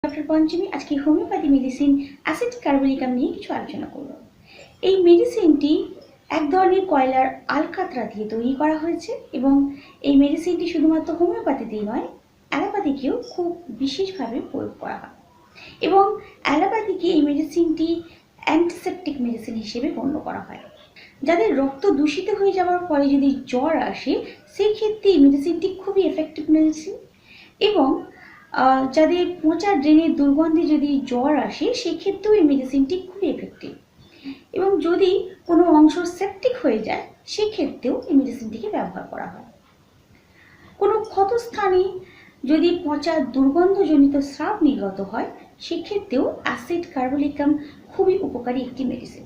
Doctor পঞ্চমী আজকে homeopathy medicine acid কার্বলিকাম নিয়ে কিছু আলোচনা করব। এই মেডিসিনটি এক ধরনের কয়লার আলকাতরা দিয়ে তৈরি করা হয়েছে এবং এই মেডিসিনটি শুধুমাত্র হোমিওপ্যাথিতেই নয়, অ্যালোপ্যাথিকেও খুব বিশেষভাবে প্রয়োগ করা হয় এবং অ্যালোপ্যাথিকে এই মেডিসিনটি অ্যান্টিসেপটিক মেডিসিন হিসেবে গণ্য করা হয়। যাদের রক্ত দূষিত হয়ে যাওয়ার ফলে যদি জ্বর আসে, সেই ক্ষেত্রে এই মেডিসিনটি খুবই এফেক্টিভ মেডিসিন এবং যাদের পচা ড্রেনের দুর্গন্ধে যদি জ্বর আসে, সেক্ষেত্রেও এই মেডিসিনটি খুবই এফেক্টিভ এবং যদি কোনো অংশ সেপটিক হয়ে যায়, সেক্ষেত্রেও এই মেডিসিনটিকে ব্যবহার করা হয়। কোনো ক্ষতস্থানে যদি পচা দুর্গন্ধজনিত স্রাব নির্গত হয়, সেক্ষেত্রেও অ্যাসিড কার্বলিকাম খুবই উপকারী একটি মেডিসিন।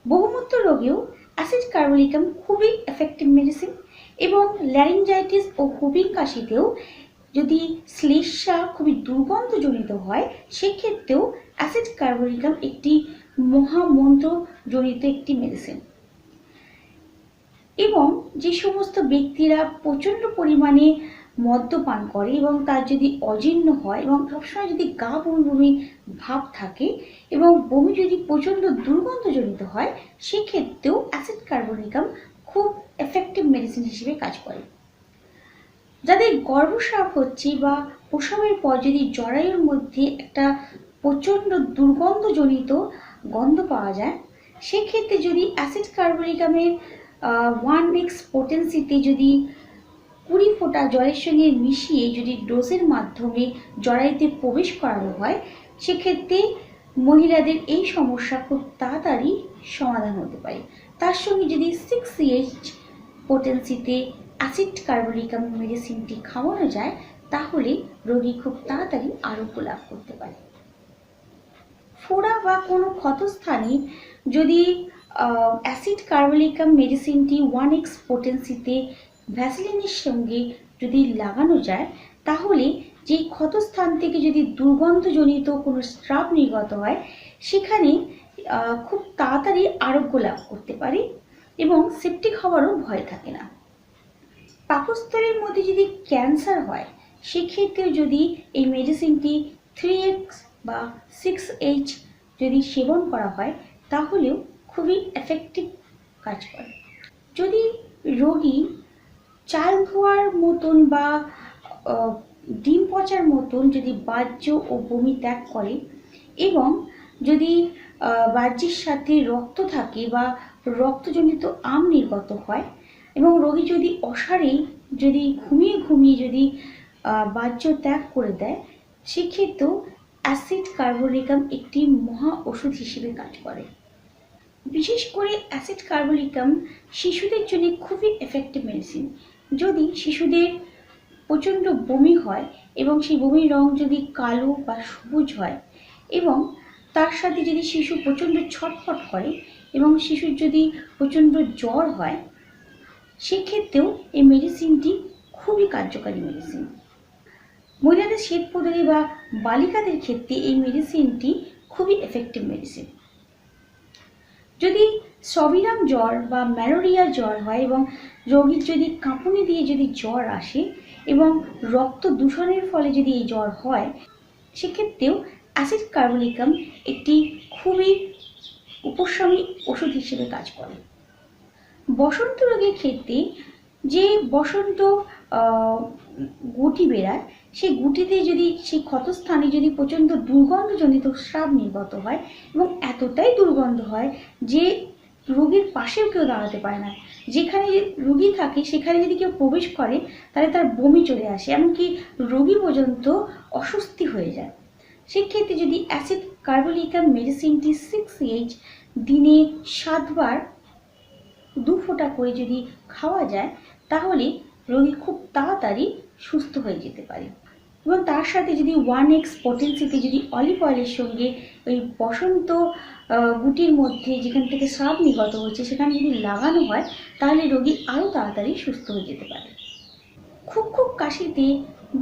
বহুমূত্র রোগেও অ্যাসিড কার্বলিকাম খুবই এফেক্টিভ মেডিসিন এবং ল্যারিঞ্জাইটিস ও হুপিং কাশিতেও যদি শ্লেষ্মা খুবই দুর্গন্ধজনিত হয়, সেক্ষেত্রেও অ্যাসিড কার্বলিকাম একটি মহামন্ত্রজনিত একটি মেডিসিন। এবং যে সমস্ত ব্যক্তিরা প্রচণ্ড পরিমাণে মদ্যপান করে এবং তার যদি অজীর্ণ হয় এবং সবসময় যদি গা বমি বমি ভাব থাকে এবং বমি যদি প্রচণ্ড দুর্গন্ধজনিত হয়, সেক্ষেত্রেও অ্যাসিড কার্বলিকাম খুব এফেক্টিভ মেডিসিন হিসেবে কাজ করে। যাদের গর্ভস্রাব হচ্ছে বা প্রসবের পর যদি জরায়ুর মধ্যে একটা প্রচণ্ড দুর্গন্ধজনিত গন্ধ পাওয়া যায়, সেক্ষেত্রে যদি অ্যাসিড কার্বলিকামের 1x পোটেন্সিতে যদি 20 ফোঁটা জলের সঙ্গে মিশিয়ে যদি ডোজের মাধ্যমে জরায়ুতে প্রবেশ করানো হয়, সেক্ষেত্রে মহিলাদের এই সমস্যা খুব তাড়াতাড়ি সমাধান হতে পারে। তার সঙ্গে যদি 6H পোটেন্সিতে অ্যাসিড কার্বলিকাম মেডিসিনটি খাওয়ানো যায়, তাহলে রোগী খুব তাড়াতাড়ি আরোগ্য লাভ করতে পারে। ফোড়া বা কোনো ক্ষতস্থানে যদি অ্যাসিড কার্বলিকাম মেডিসিনটি 1x পোটেন্সিতে ভ্যাসলিনের সঙ্গে যদি লাগানো যায়, তাহলে যেই ক্ষতস্থান থেকে যদি দুর্গন্ধজনিত কোনো স্রাব নির্গত হয়, সেখানে খুব তাড়াতাড়ি আরোগ্য লাভ করতে পারে এবং সেপটিক হওয়ারও ভয় থাকে না। পাকস্থলীর মধ্যে যদি ক্যান্সার হয়, সেক্ষেত্রেও যদি এই মেডিসিনটি 3x বা 6H যদি সেবন করা হয়, তাহলেও খুবই এফেক্টিভ কাজ করে। যদি রোগী চাল ধোয়ার মতন বা ডিম পচার মতন যদি বাহ্য ও বমি ত্যাগ করে এবং যদি বাহ্যের সাথে রক্ত থাকে বা রক্তজনিত আম নির্গত হয় এবং রোগী যদি অসাড়েই যদি ঘুমিয়ে ঘুমিয়ে যদি বাহ্য ত্যাগ করে দেয়, সেক্ষেত্রেও অ্যাসিড কার্বলিকাম একটি মহা ওষুধ হিসেবে কাজ করে। বিশেষ করে অ্যাসিড কার্বলিকাম শিশুদের জন্য খুবই এফেক্টিভ মেডিসিন। যদি শিশুদের প্রচণ্ড বমি হয় এবং সেই বমির রং যদি কালো বা সবুজ হয় এবং তার সাথে যদি শিশু প্রচণ্ড ছটফট করে এবং শিশুর যদি প্রচণ্ড জ্বর হয়, সেক্ষেত্রেও এই মেডিসিনটি খুবই কার্যকারী মেডিসিন। মহিলাদের শ্বেতপদরী বা বালিকাদের ক্ষেত্রে এই মেডিসিনটি খুবই এফেক্টিভ মেডিসিন। যদি সবিরাম জ্বর বা ম্যালেরিয়া জ্বর হয় এবং রোগীর যদি কাঁপুনি দিয়ে যদি জ্বর আসে এবং রক্ত দূষণের ফলে যদি এই জ্বর হয়, সেক্ষেত্রেও অ্যাসিড কার্বলিকাম একটি খুবই উপশমী ওষুধ হিসেবে কাজ করে। বসন্ত রোগের ক্ষেত্রে যে বসন্ত গুটি বেরায়, সেই গুটিতে যদি সেই ক্ষতস্থানে যদি প্রচণ্ড দুর্গন্ধজনিত স্রাব নির্গত হয় এবং এতটাই দুর্গন্ধ হয় যে রোগীর পাশেও কেউ দাঁড়াতে পারে না, যেখানে রোগী থাকে সেখানে যদি কেউ প্রবেশ করে তাহলে তার বমি চলে আসে, এমনকি রোগী পর্যন্ত অস্বস্তি হয়ে যায়। সেক্ষেত্রে যদি অ্যাসিড কার্বলিকাম মেডিসিনটি 6H দিনে 7 বার 2 ফোঁটা করে যদি খাওয়া যায়, তাহলে রোগী খুব তাড়াতাড়ি সুস্থ হয়ে যেতে পারে। এবং তার সাথে যদি 1x পোটেন্সিতে যদি অলিভ অয়েলের সঙ্গে ওই বসন্ত গুটির মধ্যে যেখান থেকে স্রাব নির্গত হচ্ছে সেখানে যদি লাগানো হয়, তাহলে রোগী আরও তাড়াতাড়ি সুস্থ হয়ে যেতে পারে। খুব কাশিতে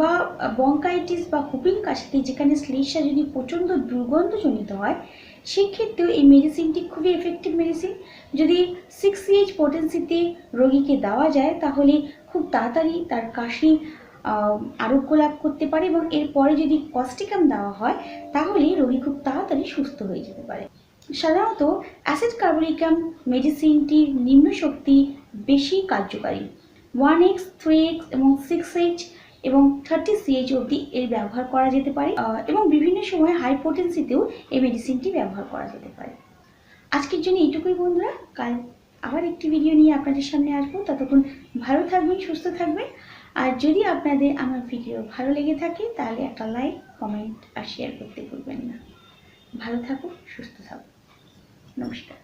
বা বঙ্কাইটিস বা হুপিং কাশিতে যেখানে শ্লেষ্মা যদি প্রচণ্ড দুর্গন্ধজনিত হয়, সেক্ষেত্রেও এই মেডিসিনটি খুবই এফেক্টিভ মেডিসিন। যদি 6H পোটেন্সিতে রোগীকে দেওয়া যায়, তাহলে খুব তাড়াতাড়ি তার কাশি আরোগ্য লাভ করতে পারে এবং এরপরে যদি কস্টিকাম দেওয়া হয় তাহলে রোগী খুব তাড়াতাড়ি সুস্থ হয়ে যেতে পারে। সাধারণত অ্যাসিড কার্বোলিকাম মেডিসিনটির নিম্ন শক্তি বেশি কার্যকারী, 1x, 3x এবং 6h এবং 30ch অবধি এর ব্যবহার করা যেতে পারে এবং বিভিন্ন সময় হাই পোটেন্সিতেও এই মেডিসিনটি ব্যবহার করা যেতে পারে। আজকের জন্য এইটুকুই বন্ধুরা, কাল আবার একটি ভিডিও নিয়ে আপনাদের সামনে আসবো। ততক্ষণ ভালো থাকবেন, সুস্থ থাকবেন। আর যদি আপনাদের আমার ভিডিও ভালো লেগে থাকে তাহলে একটা লাইক, কমেন্ট আর শেয়ার করতে ভুলবেন না। ভালো থাকুন, সুস্থ থাকুন। নমস্কার।